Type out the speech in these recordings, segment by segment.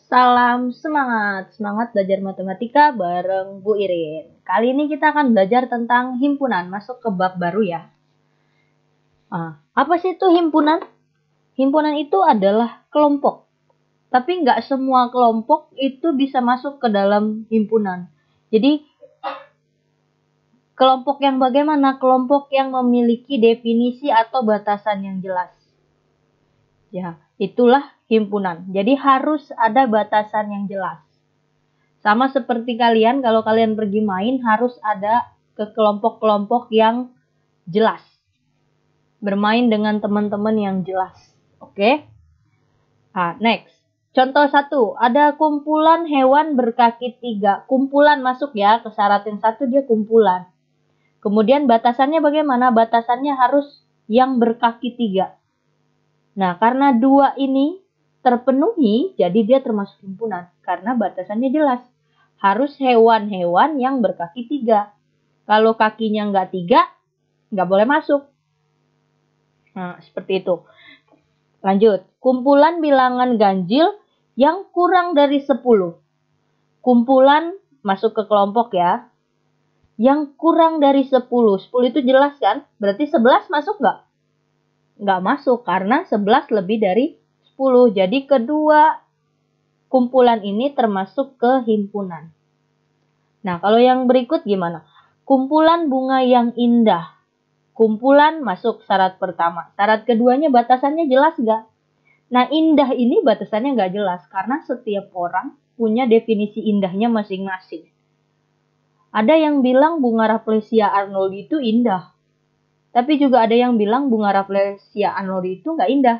Salam semangat, semangat belajar matematika bareng Bu Irin. Kali ini kita akan belajar tentang himpunan, masuk ke bab baru ya. Apa sih itu himpunan? Himpunan itu adalah kelompok, tapi nggak semua kelompok itu bisa masuk ke dalam himpunan. Jadi, kelompok yang bagaimana? Kelompok yang memiliki definisi atau batasan yang jelas. Ya, itulah himpunan. Jadi harus ada batasan yang jelas. Sama seperti kalian, kalau kalian pergi main harus ada ke kelompok-kelompok yang jelas. Bermain dengan teman-teman yang jelas. Oke? Next. Contoh 1. Ada kumpulan hewan berkaki 3. Kumpulan masuk ya, ke syarat yang 1 dia kumpulan. Kemudian batasannya bagaimana? Batasannya harus yang berkaki 3. Nah, karena 2 ini terpenuhi, jadi dia termasuk himpunan. Karena batasannya jelas. Harus hewan-hewan yang berkaki 3. Kalau kakinya nggak 3, nggak boleh masuk. Nah, seperti itu. Lanjut. Kumpulan bilangan ganjil yang kurang dari 10. Kumpulan masuk ke kelompok ya. Yang kurang dari 10. 10 itu jelas kan? Berarti 11 masuk nggak? Nggak masuk karena 11 lebih dari 10. Jadi kedua kumpulan ini termasuk ke himpunan. Nah, kalau yang berikut gimana? Kumpulan bunga yang indah. Kumpulan masuk syarat pertama. Syarat keduanya batasannya jelas nggak? Nah, indah ini batasannya nggak jelas karena setiap orang punya definisi indahnya masing-masing. Ada yang bilang bunga Rafflesia arnoldii itu indah. Tapi juga ada yang bilang bunga Rafflesia arnoldii itu nggak indah.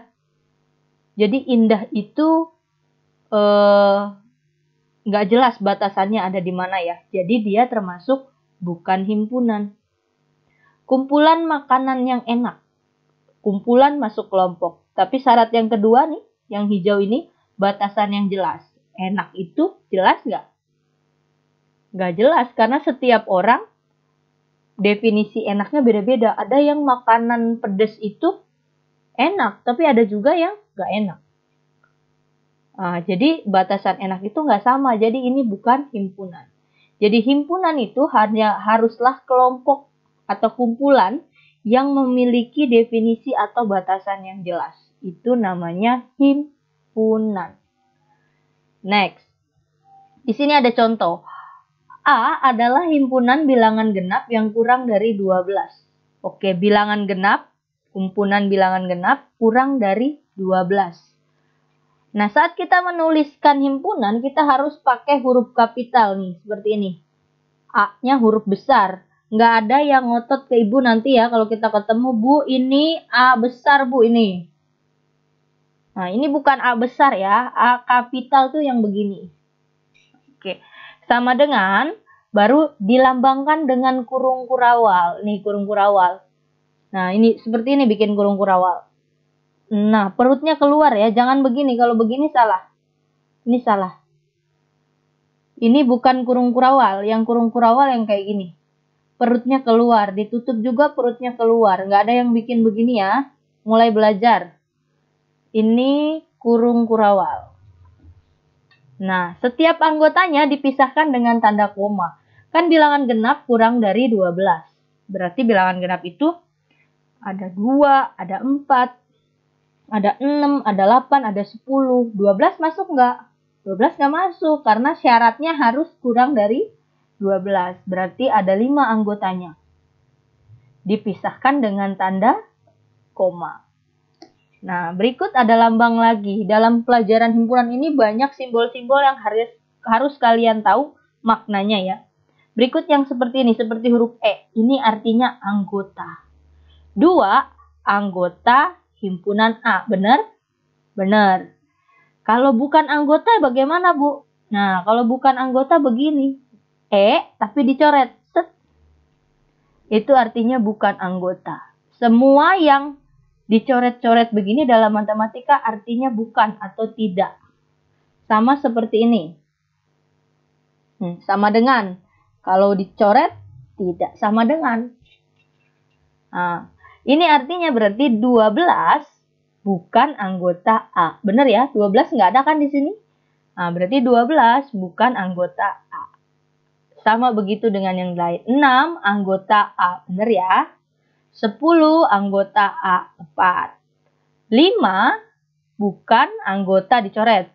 Jadi indah itu nggak jelas batasannya ada di mana ya. Jadi dia termasuk bukan himpunan. Kumpulan makanan yang enak. Kumpulan masuk kelompok. Tapi syarat yang kedua nih, yang hijau ini, batasan yang jelas. Enak itu jelas nggak? Nggak jelas karena setiap orang definisi enaknya beda-beda. Ada yang makanan pedas itu enak, tapi ada juga yang nggak enak. Jadi batasan enak itu nggak sama. Jadi ini bukan himpunan. Jadi himpunan itu hanya haruslah kelompok atau kumpulan yang memiliki definisi atau batasan yang jelas. Itu namanya himpunan. Next. Di sini ada contoh. A adalah himpunan bilangan genap yang kurang dari 12. Oke, bilangan genap, kumpulan bilangan genap kurang dari 12. Nah, saat kita menuliskan himpunan, kita harus pakai huruf kapital nih, seperti ini. A-nya huruf besar. Nggak ada yang ngotot ke ibu nanti ya, kalau kita ketemu, Bu, ini A besar, Bu, ini. Nah, ini bukan A besar ya, A kapital tuh yang begini. Oke. Sama dengan, baru dilambangkan dengan kurung kurawal. Nih, kurung kurawal. Nah, ini seperti ini bikin kurung kurawal. Nah, perutnya keluar ya. Jangan begini. Kalau begini salah. Ini salah. Ini bukan kurung kurawal. Yang kurung kurawal yang kayak gini. Perutnya keluar. Ditutup juga perutnya keluar. Nggak ada yang bikin begini ya. Mulai belajar. Ini kurung kurawal. Nah, setiap anggotanya dipisahkan dengan tanda koma. Kan bilangan genap kurang dari 12. Berarti bilangan genap itu ada 2, ada 4, ada 6, ada 8, ada 10. 12 masuk nggak? 12 nggak masuk karena syaratnya harus kurang dari 12. Berarti ada 5 anggotanya. Dipisahkan dengan tanda koma. Nah, berikut ada lambang lagi. Dalam pelajaran himpunan ini banyak simbol-simbol yang harus kalian tahu maknanya ya. Berikut yang seperti ini, seperti huruf E. Ini artinya anggota. 2, anggota himpunan A. Benar? Benar. Kalau bukan anggota bagaimana, Bu? Nah, kalau bukan anggota begini. E, tapi dicoret. Set. Itu artinya bukan anggota. Semua yang dicoret-coret begini dalam matematika artinya bukan atau tidak. Sama seperti ini. Sama dengan. Kalau dicoret, tidak sama dengan. Nah, ini artinya berarti 12 bukan anggota A. Benar ya? 12 nggak ada kan di sini? Nah, berarti 12 bukan anggota A. Sama begitu dengan yang lain. 6 anggota A. Benar ya? 10 anggota A. 4. 5 bukan anggota dicoret.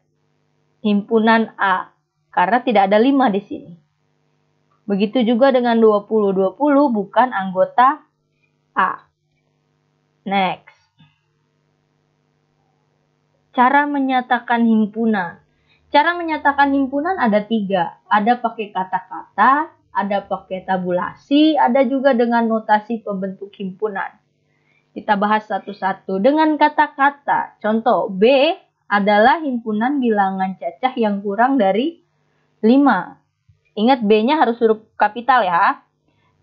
Himpunan A. Karena tidak ada 5 di sini. Begitu juga dengan 20. 20 bukan anggota A. Next. Cara menyatakan himpunan. Cara menyatakan himpunan ada 3. Ada pakai kata-kata, ada pakai tabulasi, ada juga dengan notasi pembentuk himpunan. Kita bahas satu-satu. Dengan kata-kata, contoh B adalah himpunan bilangan cacah yang kurang dari 5. Ingat B-nya harus huruf kapital ya.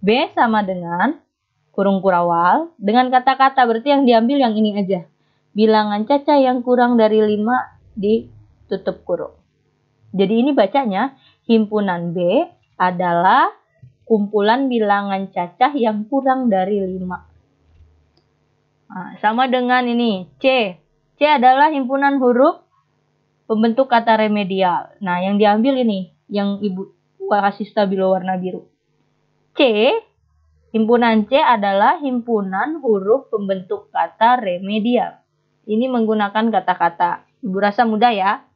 B sama dengan kurung kurawal. Dengan kata-kata berarti yang diambil yang ini aja. Bilangan cacah yang kurang dari 5 ditutup kurung. Jadi ini bacanya himpunan B adalah kumpulan bilangan cacah yang kurang dari 5. Nah, sama dengan ini C. C adalah himpunan huruf pembentuk kata remedial. Nah, yang diambil ini yang Ibu kasih stabilo warna biru. C, himpunan C adalah himpunan huruf pembentuk kata remedial. Ini menggunakan kata-kata. Ibu rasa mudah ya.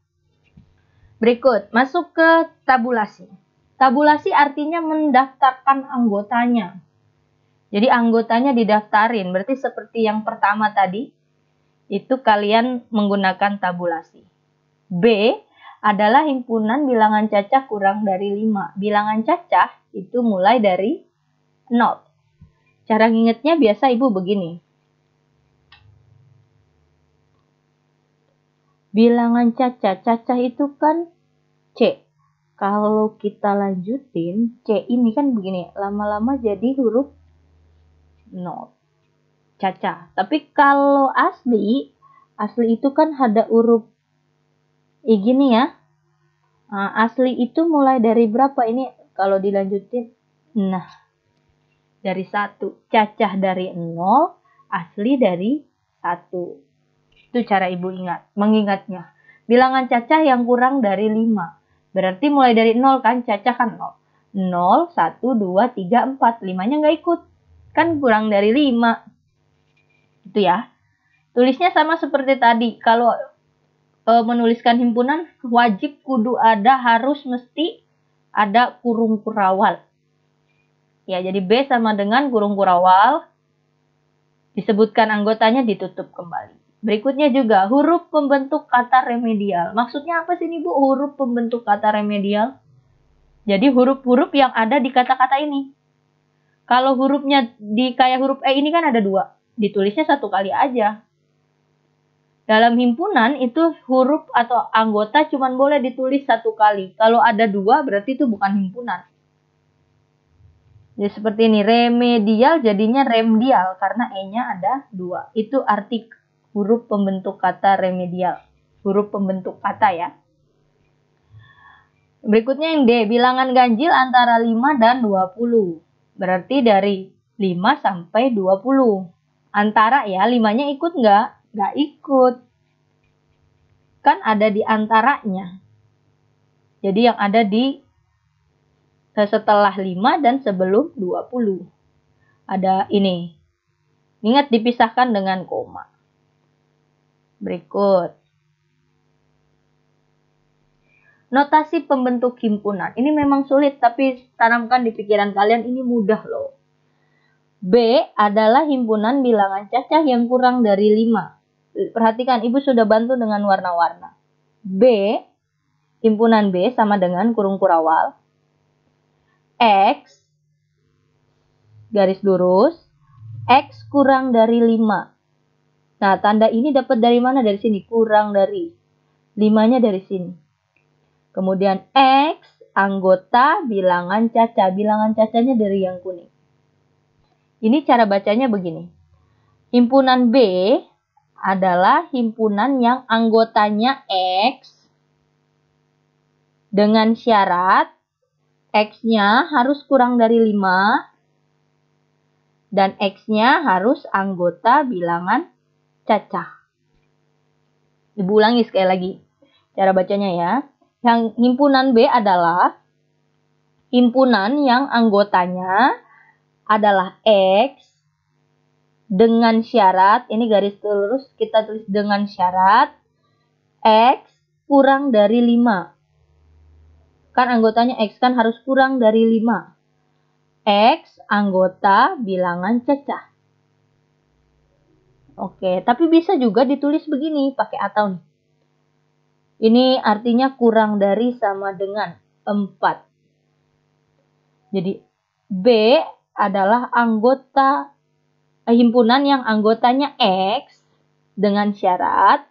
Berikut, masuk ke tabulasi. Tabulasi artinya mendaftarkan anggotanya. Jadi anggotanya didaftarin. Berarti seperti yang pertama tadi, itu kalian menggunakan tabulasi. B adalah himpunan bilangan cacah kurang dari 5. Bilangan cacah itu mulai dari 0. Cara ngingetnya biasa Ibu begini. Bilangan cacah itu kan C. Kalau kita lanjutin, C ini kan begini. Lama-lama jadi huruf 0. Cacah. Tapi kalau asli itu kan ada huruf gini ya. Nah, asli itu mulai dari berapa ini kalau dilanjutin? Nah, dari 1. Cacah dari 0, asli dari 1. Itu cara Ibu mengingatnya. Bilangan cacah yang kurang dari 5. Berarti mulai dari 0 kan, cacah kan 0. 0, 1, 2, 3, 4. 5-nya nggak ikut. Kan kurang dari 5. Itu ya. Tulisnya sama seperti tadi. Kalau menuliskan himpunan, wajib kudu ada, harus mesti ada kurung kurawal. Ya, jadi B sama dengan kurung kurawal. Disebutkan anggotanya, ditutup kembali. Berikutnya juga huruf pembentuk kata remedial. Maksudnya apa sih nih Bu, huruf pembentuk kata remedial? Jadi huruf-huruf yang ada di kata-kata ini. Kalau hurufnya di kayak huruf E ini kan ada 2. Ditulisnya 1 kali aja. Dalam himpunan itu huruf atau anggota cuma boleh ditulis 1 kali. Kalau ada 2 berarti itu bukan himpunan. Jadi seperti ini, remedial jadinya remdial karena E-nya ada 2. Itu arti huruf pembentuk kata remedial. Huruf pembentuk kata ya. Berikutnya yang D, bilangan ganjil antara 5 dan 20. Berarti dari 5 sampai 20. Antara ya, 5-nya ikut nggak? Nggak ikut. Kan ada di antaranya. Jadi yang ada di setelah 5 dan sebelum 20. Ada ini. Ingat dipisahkan dengan koma. Berikut. Notasi pembentuk himpunan. Ini memang sulit, tapi tanamkan di pikiran kalian, ini mudah loh. B adalah himpunan bilangan cacah yang kurang dari 5. Perhatikan, Ibu sudah bantu dengan warna-warna. B, himpunan B sama dengan kurung kurawal. X, garis lurus. X kurang dari 5. Nah, tanda ini dapat dari mana? Dari sini, kurang dari. 5-nya dari sini. Kemudian X, anggota bilangan cacah. Bilangan cacahnya dari yang kuning. Ini cara bacanya begini. Himpunan B adalah himpunan yang anggotanya X dengan syarat X-nya harus kurang dari 5 dan X-nya harus anggota bilangan cacah. Ibu ulangi sekali lagi cara bacanya ya. Yang himpunan B adalah himpunan yang anggotanya adalah X dengan syarat, ini garis lurus kita tulis dengan syarat X kurang dari 5. Kan anggotanya X kan harus kurang dari 5. X anggota bilangan cacah. Oke, tapi bisa juga ditulis begini, pakai atau nih. Ini artinya kurang dari sama dengan 4. Jadi B adalah himpunan yang anggotanya X dengan syarat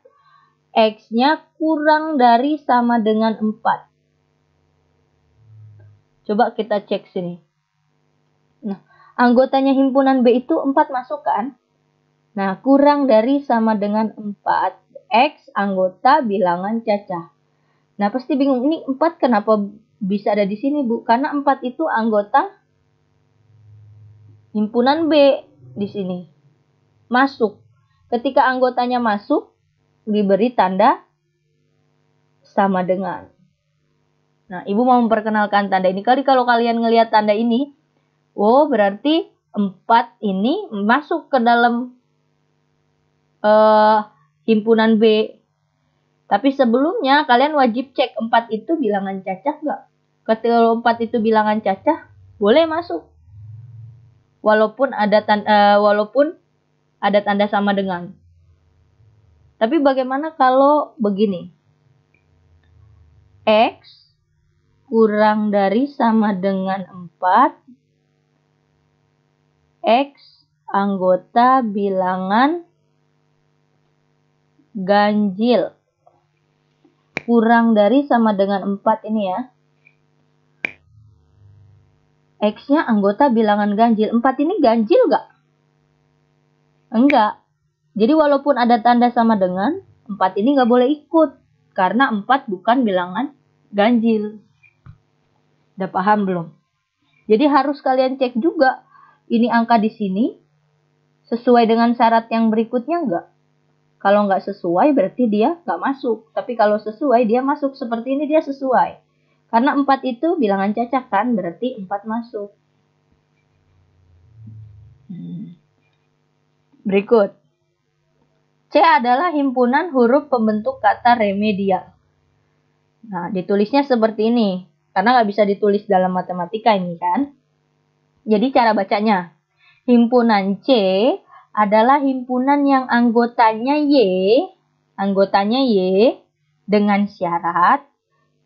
X-nya kurang dari sama dengan 4. Coba kita cek sini. Nah, anggotanya himpunan B itu 4 masuk kan? Nah, kurang dari sama dengan 4. X anggota bilangan cacah. Nah, pasti bingung, ini 4 kenapa bisa ada di sini, Bu? Karena 4 itu anggota himpunan B di sini. Masuk. Ketika anggotanya masuk, diberi tanda sama dengan. Nah, Ibu mau memperkenalkan tanda ini. Kalau kalian ngelihat tanda ini, oh berarti 4 ini masuk ke dalam himpunan B. Tapi sebelumnya kalian wajib cek 4 itu bilangan cacah nggak? Ketika 4 itu bilangan cacah, boleh masuk. Walaupun ada tanda sama dengan. Tapi bagaimana kalau begini? X kurang dari sama dengan 4. X anggota bilangan ganjil. Kurang dari sama dengan 4 ini ya. X-nya anggota bilangan ganjil. 4 ini ganjil nggak? Enggak. Jadi walaupun ada tanda sama dengan, 4 ini nggak boleh ikut. Karena 4 bukan bilangan ganjil. Udah paham belum? Jadi harus kalian cek juga. Ini angka di sini sesuai dengan syarat yang berikutnya enggak? Kalau nggak sesuai berarti dia nggak masuk. Tapi kalau sesuai dia masuk. Seperti ini dia sesuai. Karena 4 itu bilangan cacah kan, berarti 4 masuk. Berikut. C adalah himpunan huruf pembentuk kata remedial. Nah, ditulisnya seperti ini. Karena nggak bisa ditulis dalam matematika ini kan. Jadi cara bacanya. Himpunan C adalah himpunan yang anggotanya Y dengan syarat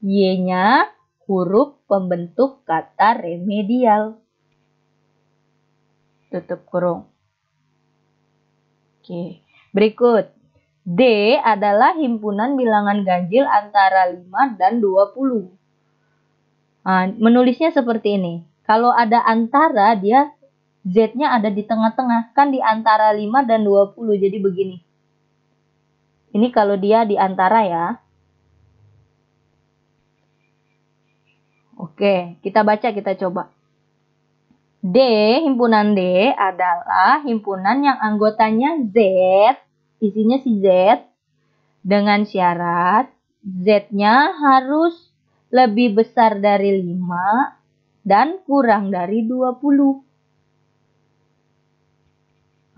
Y-nya huruf pembentuk kata remedial. Tutup kurung. Oke. Berikut. D adalah himpunan bilangan ganjil antara 5 dan 20. Nah, menulisnya seperti ini. Kalau ada antara, dia Z-nya ada di tengah-tengah. Kan di antara 5 dan 20. Jadi begini. Ini kalau dia di antara ya. Oke, kita baca, kita coba. D, himpunan D adalah himpunan yang anggotanya Z, isinya si Z, dengan syarat Z-nya harus lebih besar dari 5 dan kurang dari 20.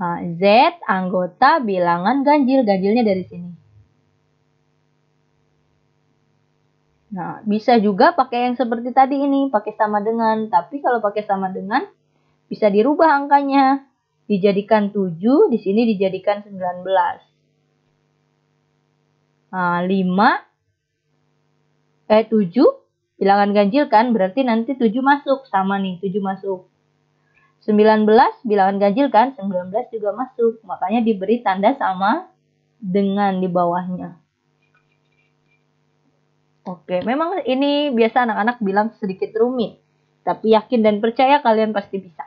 Nah, Z anggota bilangan ganjil, ganjilnya dari sini. Nah, bisa juga pakai yang seperti tadi ini, pakai sama dengan. Tapi kalau pakai sama dengan, bisa dirubah angkanya. Dijadikan 7, di sini dijadikan 19. Nah, 7, bilangan ganjil kan, berarti nanti 7 masuk. Sama nih, 7 masuk. 19, bilangan ganjil kan, 19 juga masuk. Makanya diberi tanda sama dengan di bawahnya. Oke, memang ini biasa anak-anak bilang sedikit rumit. Tapi yakin dan percaya kalian pasti bisa.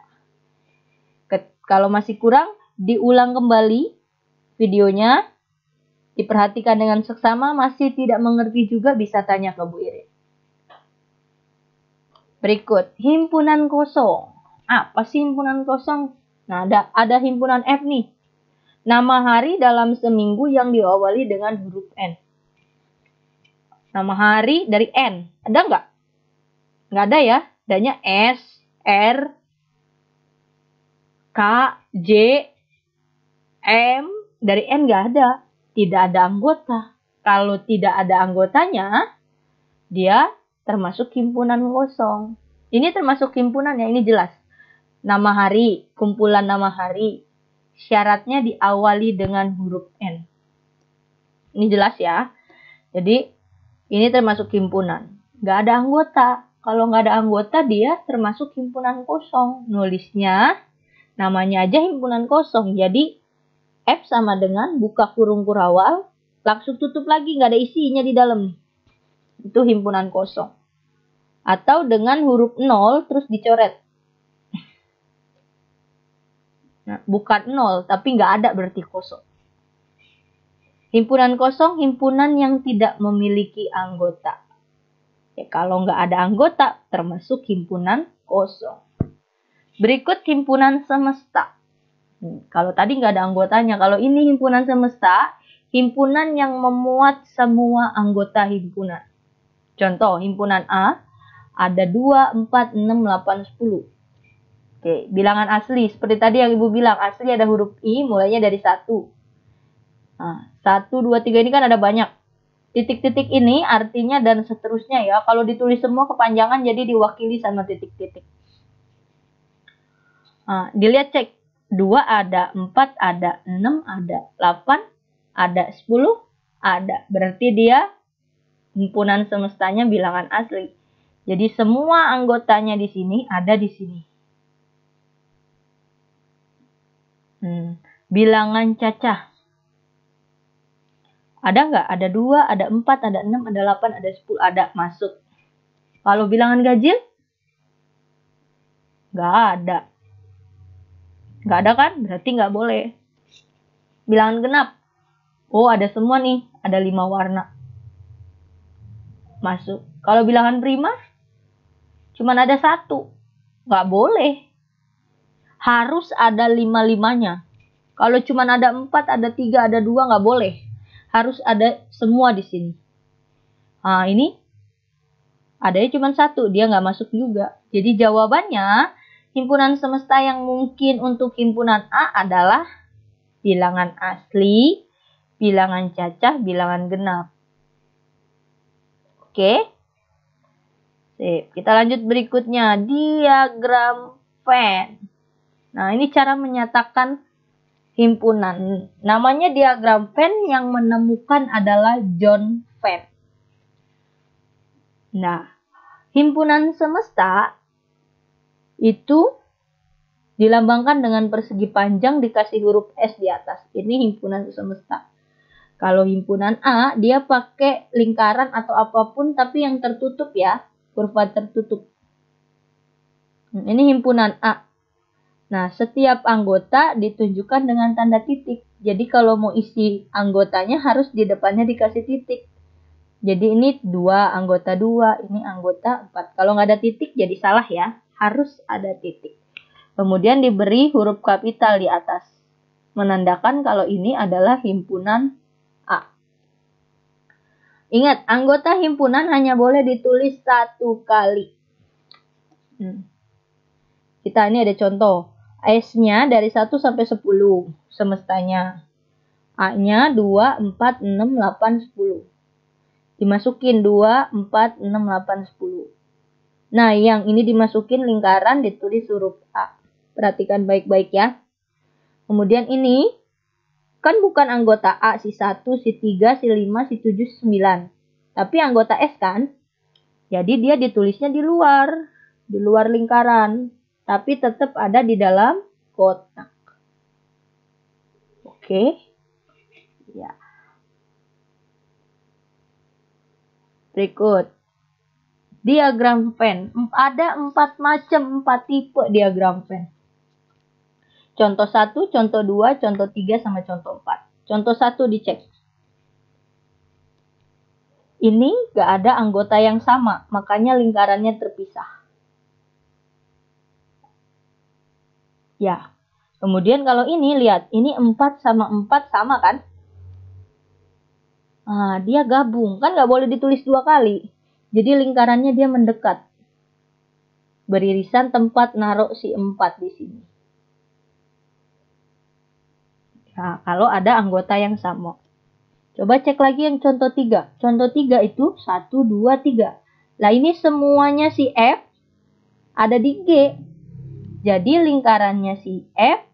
Kalau masih kurang, diulang kembali videonya. Diperhatikan dengan seksama, masih tidak mengerti juga bisa tanya ke Bu Irin. Berikut, himpunan kosong. Apa sih himpunan kosong? Nah, ada himpunan F nih. Nama hari dalam seminggu yang diawali dengan huruf N. Nama hari dari N. Ada nggak? Nggak ada ya. Adanya S, R, K, J, M. Dari N nggak ada. Tidak ada anggota. Kalau tidak ada anggotanya, dia termasuk himpunan kosong. Ini termasuk himpunan ya, ini jelas. Nama hari, kumpulan nama hari. Syaratnya diawali dengan huruf N. Ini jelas ya. Jadi, ini termasuk himpunan. Nggak ada anggota. Kalau nggak ada anggota, dia termasuk himpunan kosong. Nulisnya, namanya aja himpunan kosong. Jadi, F sama dengan buka kurung kurawal, langsung tutup lagi, nggak ada isinya di dalam. Itu himpunan kosong. Atau dengan huruf 0, terus dicoret. Nah, bukan 0, tapi nggak ada berarti kosong. Himpunan kosong, himpunan yang tidak memiliki anggota. Ya, kalau nggak ada anggota, termasuk himpunan kosong. Berikut himpunan semesta. Kalau tadi nggak ada anggotanya, kalau ini himpunan semesta, himpunan yang memuat semua anggota himpunan. Contoh, himpunan A, ada 2, 4, 6, 8, 10. Oke, bilangan asli. Seperti tadi yang Ibu bilang, asli ada huruf I, mulainya dari 1. Nah, 1, 2, 3 ini kan ada banyak. Titik-titik ini artinya dan seterusnya ya. Kalau ditulis semua kepanjangan jadi diwakili sama titik-titik. Nah, dilihat cek. 2 ada, 4 ada, 6 ada, 8 ada, 10 ada. Berarti dia himpunan semestanya bilangan asli. Jadi semua anggotanya di sini ada di sini. Bilangan cacah. Ada nggak? Ada 2, ada 4, ada 6, ada 8, ada 10, ada masuk. Kalau bilangan ganjil? Nggak ada. Nggak ada kan? Berarti nggak boleh. Bilangan genap. Oh, ada semua nih. Ada 5 warna. Masuk. Kalau bilangan prima? Cuma ada 1. Nggak boleh. Harus ada 5-5-nya. Kalau cuma ada 4, ada 3, ada 2, nggak boleh. Harus ada semua di sini. Nah, ini adanya cuma 1, dia nggak masuk juga. Jadi jawabannya, himpunan semesta yang mungkin untuk himpunan A adalah bilangan asli, bilangan cacah, bilangan genap. Oke. Sip. Kita lanjut berikutnya, diagram Venn. Nah, ini cara menyatakan himpunan. Namanya diagram Venn, yang menemukan adalah John Venn. Nah, himpunan semesta itu dilambangkan dengan persegi panjang dikasih huruf S di atas. Ini himpunan semesta. Kalau himpunan A, dia pakai lingkaran atau apapun tapi yang tertutup ya, kurva tertutup. Ini himpunan A. Nah, setiap anggota ditunjukkan dengan tanda titik. Jadi kalau mau isi anggotanya harus di depannya dikasih titik. Jadi ini 2, anggota 2, ini anggota 4. Kalau nggak ada titik jadi salah ya. Harus ada titik. Kemudian diberi huruf kapital di atas. Menandakan kalau ini adalah himpunan A. Ingat, anggota himpunan hanya boleh ditulis 1 kali. Kita ini ada contoh. S-nya dari 1 sampai 10 semestanya. A-nya 2, 4, 6, 8, 10. Dimasukin 2, 4, 6, 8, 10. Nah, yang ini dimasukin lingkaran ditulis huruf A. Perhatikan baik-baik ya. Kemudian ini kan bukan anggota A, si 1, si 3, si 5, si 7, si 9. Tapi anggota S kan? Jadi dia ditulisnya di luar lingkaran. Tapi tetap ada di dalam kotak. Oke. Ya. Berikut. Diagram Venn. Ada 4 macam, 4 tipe diagram Venn. Contoh 1, contoh 2, contoh 3, sama contoh 4. Contoh 1 dicek. Ini nggak ada anggota yang sama, makanya lingkarannya terpisah. Ya. Kemudian kalau ini, lihat. Ini 4 sama 4 sama kan? Nah, dia gabung. Kan nggak boleh ditulis 2 kali. Jadi lingkarannya dia mendekat. Beririsan tempat naruh si 4 di sini. Nah, kalau ada anggota yang sama. Coba cek lagi yang contoh 3. Contoh 3 itu 1, 2, 3. Lah ini semuanya si F ada di G. Jadi lingkarannya si F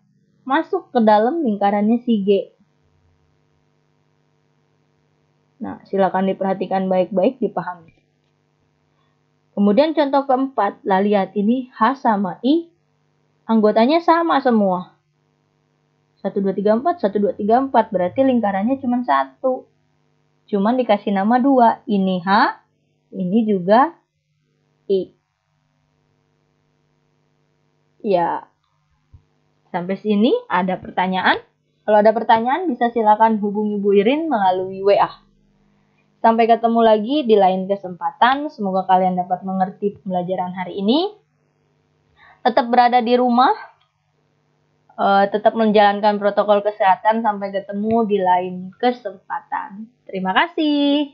masuk ke dalam lingkarannya si G. Nah, silakan diperhatikan baik-baik, dipahami. Kemudian contoh keempat, lah lihat ini H sama I, anggotanya sama semua. 1, 2, 3, 4, 1, 2, 3, 4, berarti lingkarannya cuma 1. Cuman dikasih nama 2, ini H, ini juga I. Ya, sampai sini ada pertanyaan? Kalau ada pertanyaan bisa silakan hubungi Bu Irin melalui WA. Sampai ketemu lagi di lain kesempatan. Semoga kalian dapat mengerti pembelajaran hari ini. Tetap berada di rumah. Tetap menjalankan protokol kesehatan. Sampai ketemu di lain kesempatan. Terima kasih.